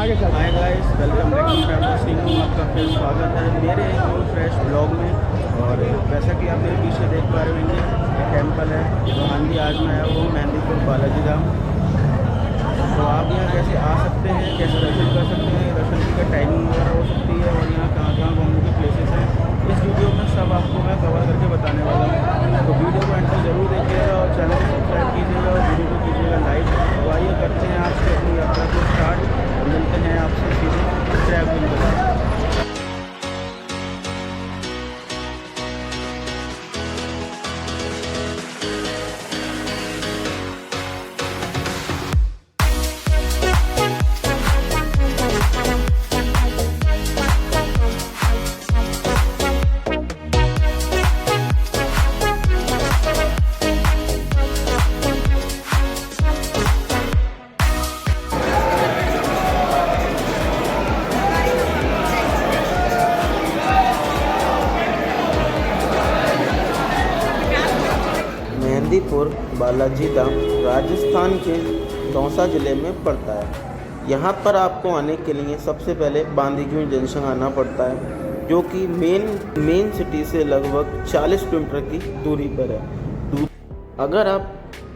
आगे चल। Hi guys, welcome back to travel Singh. आपका फिर स्वागत है मेरे एक और फ्रेश ब्लॉग में। और जैसा कि आप मेरे पीछे देख पा रहे होंगे, ये टेम्पल है। तो हाँ जी, आज मैं आया हूँ मेहंदीपुर बालाजी धाम। तो आप यहाँ कैसे आ सकते हैं, कैसे दर्शन कर सकते हैं, दर्शन की क्या टाइमिंग वगैरह हो सकती है, और यहाँ कहाँ कहाँ घूमने की प्लेसेस हैं, इस वीडियो में सब आपको मैं कवर करके बताने वाला हूँ। तो वीडियो को एंड तक जरूर देखिएगा और चैनल को सब्सक्राइब कीजिएगा और वीडियो को कीजिएगा लाइक। तो आइए करते हैं आपसे अपनी यात्रा को स्टार्ट और मिलते हैं आपसे सीधे ट्रैवलिंग के। मेहंदीपुर बालाजी धाम राजस्थान के दौसा ज़िले में पड़ता है। यहाँ पर आपको आने के लिए सबसे पहले बांदीकुई जंक्शन आना पड़ता है, जो कि मेन सिटी से लगभग 40 किलोमीटर की दूरी पर है। अगर आप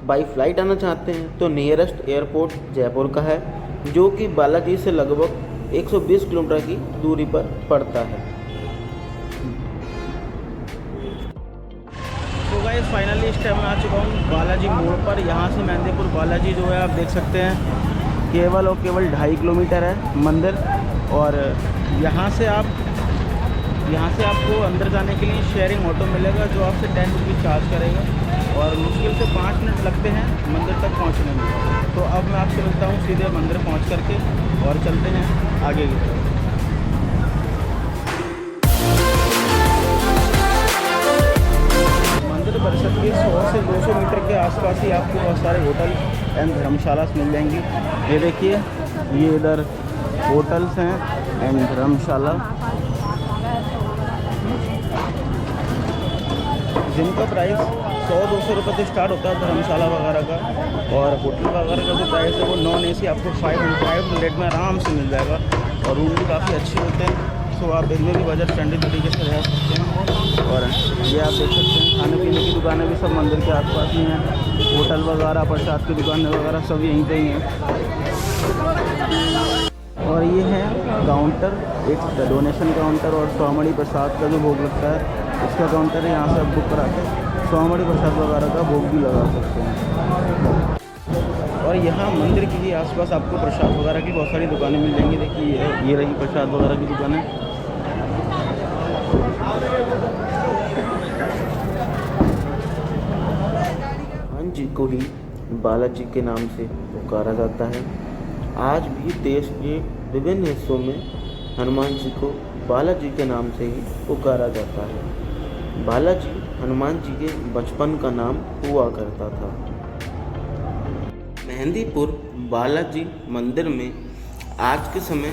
बाई फ्लाइट आना चाहते हैं तो नियरेस्ट एयरपोर्ट जयपुर का है, जो कि बालाजी से लगभग 120 किलोमीटर की दूरी पर पड़ता है। तो गाइस फाइनली इस टाइम मैं आ चुका हूँ बालाजी मोड़ पर। यहाँ से मेहंदीपुर बालाजी जो है आप देख सकते हैं, केवल और केवल 2.5 किलोमीटर है मंदिर। और यहाँ से आपको अंदर जाने के लिए शेयरिंग ऑटो मिलेगा, जो आपसे 10 रुपये चार्ज करेगा और मुश्किल से 5 मिनट लगते हैं मंदिर तक पहुँचने में। तो अब मैं आपसे मिलता हूँ सीधे मंदिर पहुँच करके और चलते हैं आगे की तरफ। परिषद के 100 से 200 मीटर के आसपास ही आपको बहुत सारे होटल एंड धर्मशाला मिल जाएंगी। ये देखिए, ये इधर होटल्स हैं एंड धर्मशाला, जिनका प्राइस 100-200 रुपये से स्टार्ट होता है धर्मशाला वगैरह का। और होटल वगैरह का जो प्राइस है वो नॉन AC आपको 500 में आराम से मिल जाएगा और रूम भी काफ़ी अच्छे होते हैं। तो आप इनमें भी बजट फ्रेंडली तरीके से रह सकते हैं। और ये आप देख सकते हैं खाने पीने की दुकानें भी सब मंदिर के आसपास ही हैं। होटल वगैरह, प्रसाद की दुकानें वगैरह सब यहीं पे ही हैं। और ये है काउंटर, एक डोनेशन काउंटर और स्वामणी प्रसाद का जो भोग लगता है इसका काउंटर है। यहाँ से आप बुक करा के स्वामणी प्रसाद वगैरह का भोग भी लगा सकते हैं। और यहाँ मंदिर के ही आसपास आपको प्रसाद वगैरह की बहुत सारी दुकानें मिल जाएंगी। देखिए ये रही प्रसाद वगैरह की दुकानें। हनुमान जी को ही बालाजी के नाम से पुकारा जाता है। आज भी देश के विभिन्न हिस्सों में हनुमान जी को बालाजी के नाम से ही पुकारा जाता है। बालाजी हनुमान जी के बचपन का नाम हुआ करता था। मेहंदीपुर बालाजी मंदिर में आज के समय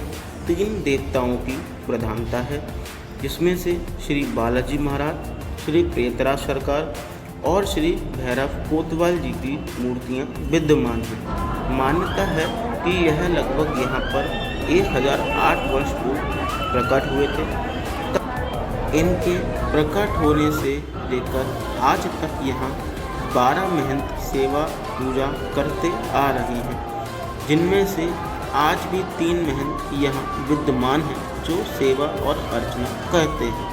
3 देवताओं की प्रधानता है, जिसमें से श्री बालाजी महाराज, श्री प्रियतराज सरकार और श्री भैरव कोतवाल जी की मूर्तियां विद्यमान हैं। मान्यता है कि यह लगभग यहाँ पर 1008 वर्ष पूर्व प्रकट हुए थे। इनके प्रकट होने से लेकर आज तक यहाँ 12 महंत सेवा पूजा करते आ रहे हैं, जिनमें से आज भी 3 महंत यहाँ विद्यमान हैं जो सेवा और अर्चना करते हैं।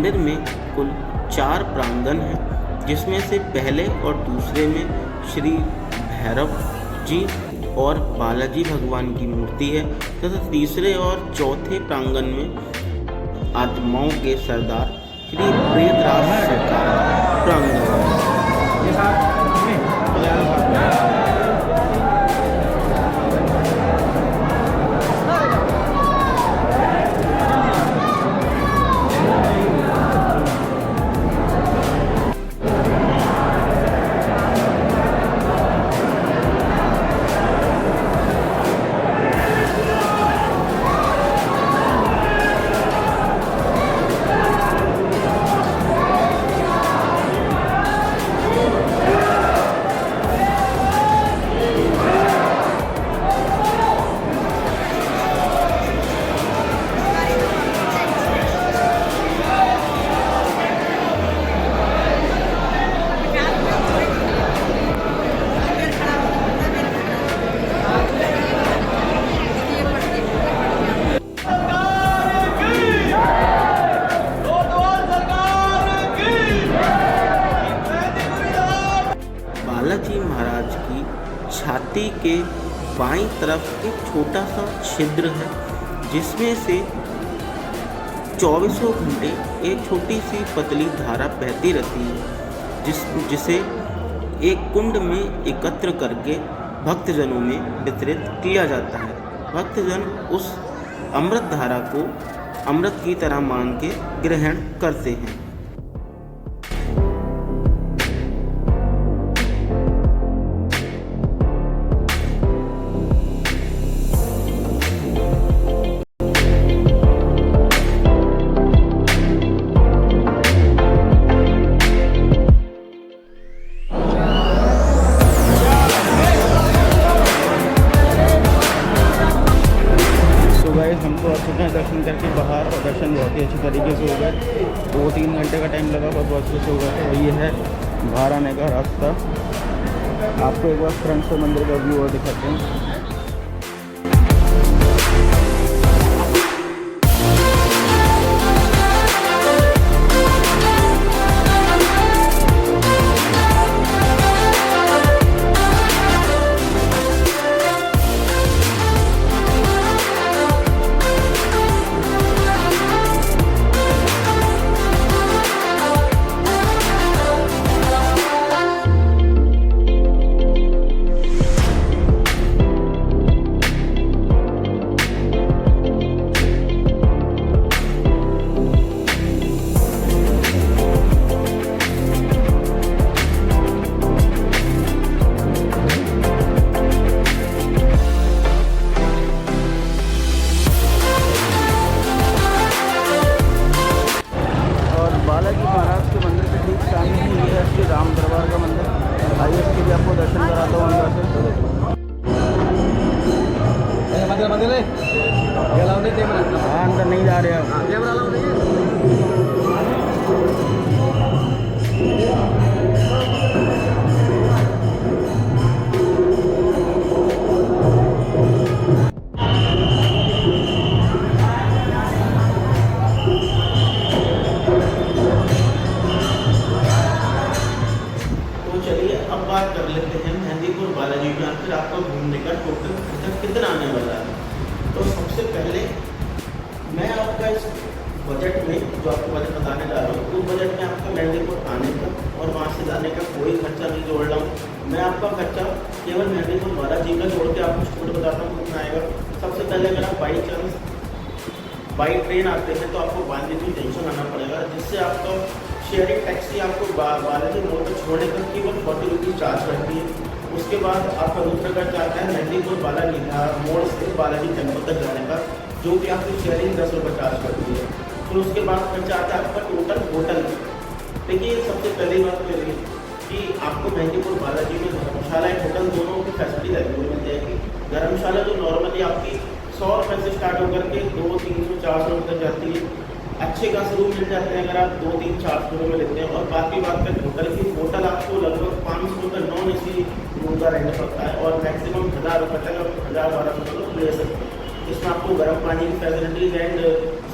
मंदिर में कुल 4 प्रांगण हैं, जिसमें से पहले और दूसरे में श्री भैरव जी और बालाजी भगवान की मूर्ति है तथा तीसरे और चौथे प्रांगण में आत्माओं के सरदार श्री प्रियतराज सरकार प्रांगण है। बालाजी महाराज की छाती के बाईं तरफ एक छोटा सा छिद्र है, जिसमें से चौबीसों घंटे एक छोटी सी पतली धारा बहती रहती है, जिसे एक कुंड में एकत्र करके भक्तजनों में वितरित किया जाता है। भक्तजन उस अमृत धारा को अमृत की तरह मान के ग्रहण करते हैं। हम तो आ चुके हैं दर्शन करके बाहर, और दर्शन बहुत ही अच्छी तरीके से हो गए। 2-3 घंटे का टाइम लगा, बहुत अच्छे से हो गया। तो ये है बाहर आने का रास्ता। आपको एक बार फ्रंट से मंदिर का व्यू और दिखाते हैं। बालाजी महाराज के मंदिर के ठीक सामने ही ये है श्री राम दरबार का मंदिर। आइए इसके भी आपको दर्शन कराता हूँ अंदर से। हाँ, अंदर नहीं जा रहे आप। बात कर लेते हैं मेहंदीपुर बालाजी में आखिर आपको घूमने का टोटल खर्चा कितना आने वाला है। तो सबसे पहले मैं आपका इस बजट में जो आपको बजट बताने जा रहा हूँ, उस बजट में आपका मेहंदीपुर आने का और वहाँ से जाने का कोई खर्चा नहीं जोड़ रहा हूँ। मैं आपका खर्चा केवल मेहंदीपुर बालाजी का जोड़ के आपको छोड़ बताता हूँ कितना आएगा। सबसे पहले अगर आप बाई चांस बाई ट्रेन आते हैं तो आपको बालाजी जंक्शन आना पड़ेगा, जिससे आपका शेयरिंग टैक्सी आपको बालाजी मोड़ पर छोड़ने का केवल 40 रुपीज़ चार्ज करती है। उसके बाद आपका दूसरा खर्च आता है मेहंदीपुर बालाजी मोड़ से बालाजी टेम्पल तक जाने का, जो कि आपकी शेयरिंग 10 रुपये चार्ज करती है। फिर उसके बाद खर्चा आता है आपका टोटल होटल। देखिए, सबसे पहली बात तो ये कि आपको मेहंदीपुर बालाजी में धर्मशाला एक होटल दोनों की फैसिलिटी रहती मिल जाएगी। धर्मशाला जो नॉर्मली आपकी 100 रुपये से स्टार्ट होकर के 200, 300, 400 रुपये तक जाती है। अच्छे खास रूम मिल जाते हैं अगर आप 2, 3, 400 रुपये में लेते हैं। और बाकी बात करें होटल की, होटल आपको लगभग 500 रुपये नॉन AC रूम का रेंट पड़ता है और मैक्सिमम 1000 रुपये तक आप 1000-1200 रुपये ले सकते हैं। इसमें आपको गर्म पानी की फैसिलिटीज एंड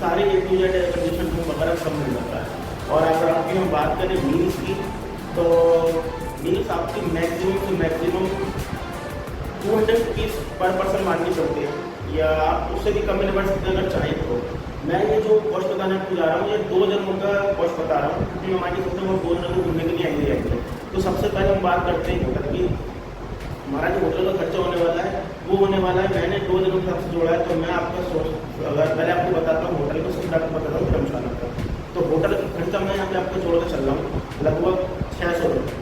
सारे A to Z air condition room वगैरह सब मिल जाता है। और अगर आपकी हम बात करें मील्स की, तो मील्स आपकी मैक्सिमम से मैक्सिमम 200 रुपीज़ पर पर्सन मान के चलते हैं, या आप उससे भी कम में बढ़ सकते हैं अगर चाहें तो। मैं ये जो कॉस्ट बताने आपको जा रहा हूँ, ये 2 जनों का कॉस्ट बता रहा हूँ, क्योंकि मान के चलते हैं वो 2 जनों को घूमने के लिए आएंगे आएंगे। तो सबसे पहले हम बात करते हैं होटल की। हमारा जो होटल का खर्चा होने वाला है वो होने वाला है, मैंने 2 जनों के हिसाब से जोड़ा है, तो मैं आपका अगर पहले आपको बताता हूँ होटल का, सबसे आपको बताता हूँ धर्मशाला का। तो होटल का खर्चा मैं यहाँ पे आपको जोड़ कर चल रहा हूँ लगभग 600 रुपये,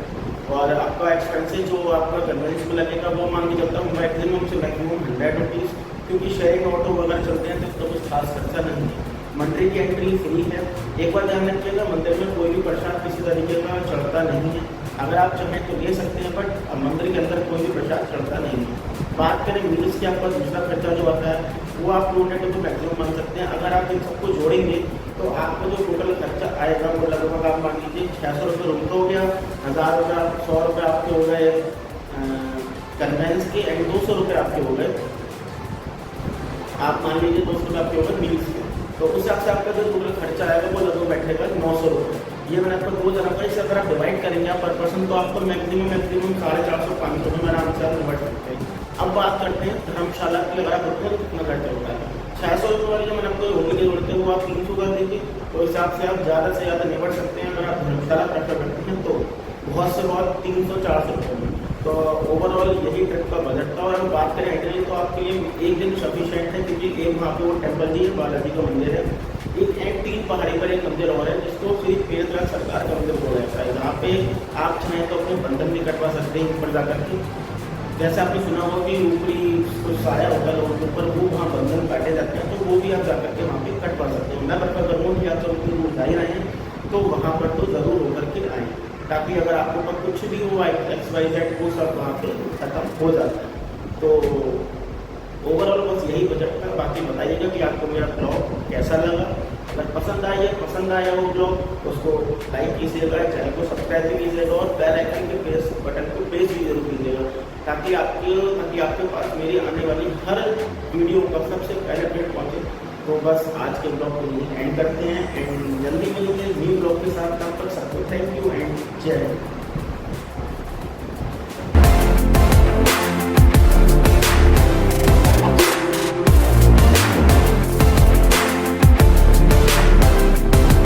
और आपका एक्सपेंसेस जो आपका कन्वेंस में लगेगा वो मान के चलता हूँ मैक्सिमम से मैक्सिमम 100 रुपीज़, क्योंकि शेयरिंग ऑटो वगैरह चलते हैं तो इसका कुछ खास खर्चा नहीं है। मंदिर की एंट्री फ्री है। एक बार ध्यान रखिएगा, मंदिर में कोई भी प्रसाद किसी तरीके का चढ़ता नहीं है। अगर आप चाहें तो ले सकते हैं, बट मंदिर के अंदर कोई भी प्रसाद चढ़ता नहीं है। बात करें मील्स की, आपका दूसरा खर्चा जो आता है वो आप 200 रुपये मैक्सिमम मान सकते हैं। अगर आप इन सबको जोड़ेंगे तो आपका जो टोटल खर्चा आएगा वो लगभग आप मान लीजिए 600 रुपये रूम का हो गया, 1000 रुपये 100 रुपये आपके हो गए कन्वेंस के, एंड 200 रुपये आपके हो गए, आप मान लीजिए 200 रुपये आपके हो गए मील्स के। तो उस हिसाब से आपका जो टोटल खर्चा आएगा वो लगभग बैठेगा 900 रुपये। ये मैंने आपको 2 जनों का, इसे अगर आप डिवाइड करेंगे आप पर पर्सन, तो आपको मैक्सिमम 450-500 में आराम से आप निपट सकते हैं। अब बात करते हैं धर्मशाला की, अगर आप होते हैं तो कितना खर्चा होता है। 600 रुपये वाली जो मैंने आपको होटल के जोड़ते हैं वो आप 300 का देंगे, तो हिसाब से आप ज़्यादा से ज़्यादा निपट सकते हैं। अगर आप धर्मशाला प्रेफर करते हैं तो बहुत से बहुत 300-400 रुपये में। तो ओवरऑल यही ट्रिप का बजट था। और अगर बात करें एंट्री, तो आपके लिए एक दिन सफिशिएंट है, क्योंकि एक वहाँ पे वो टेम्पल जी है, बालाजी का मंदिर है, एक 3 पहाड़ी पर एक मंदिर और है जिसको श्री प्रियतराज सरकार का मंदिर बोला जाता है। जहाँ पे आप चाहें तो अपने बंधन भी कटवा सकते हैं ऊपर जाकर के। जैसे आपने सुना होगा कि ऊपरी कुछ साया होता है लोगों के ऊपर, वो वहाँ बंधन काटे जाते हैं, तो वो भी आप जाकर के वहाँ पे कटवा सकते हैं। मैं प्रेफर करूँगा कि आप सब उतनी दूर जा ही रहे हैं तो वहाँ पर तो ज़रूर होकर के आएँ, ताकि अगर आपके ऊपर कुछ भी हो XYZ वो सब वहाँ पे खत्म हो जाता है। तो ओवरऑल बस यही बजट था। बाकी बताइएगा कि आपको मेरा ब्लॉग कैसा लगा। अगर पसंद आया वो ब्लॉग, उसको लाइक कीजिएगा, चैनल को सब्सक्राइब भी कीजिएगा, और बेल आइकन के प्रेस बटन को प्रेस भी जरूर कीजिएगा, ताकि आपके पास मेरी आने वाली हर वीडियो का सबसे पहले अपडेट पहुँचे। तो बस आज के ब्लॉग को यही एंड करते हैं, एंड जल्दी मिलेंगे न्यू ब्लॉग के साथ। तब तक सबको थैंक यू एंड जय हिंद।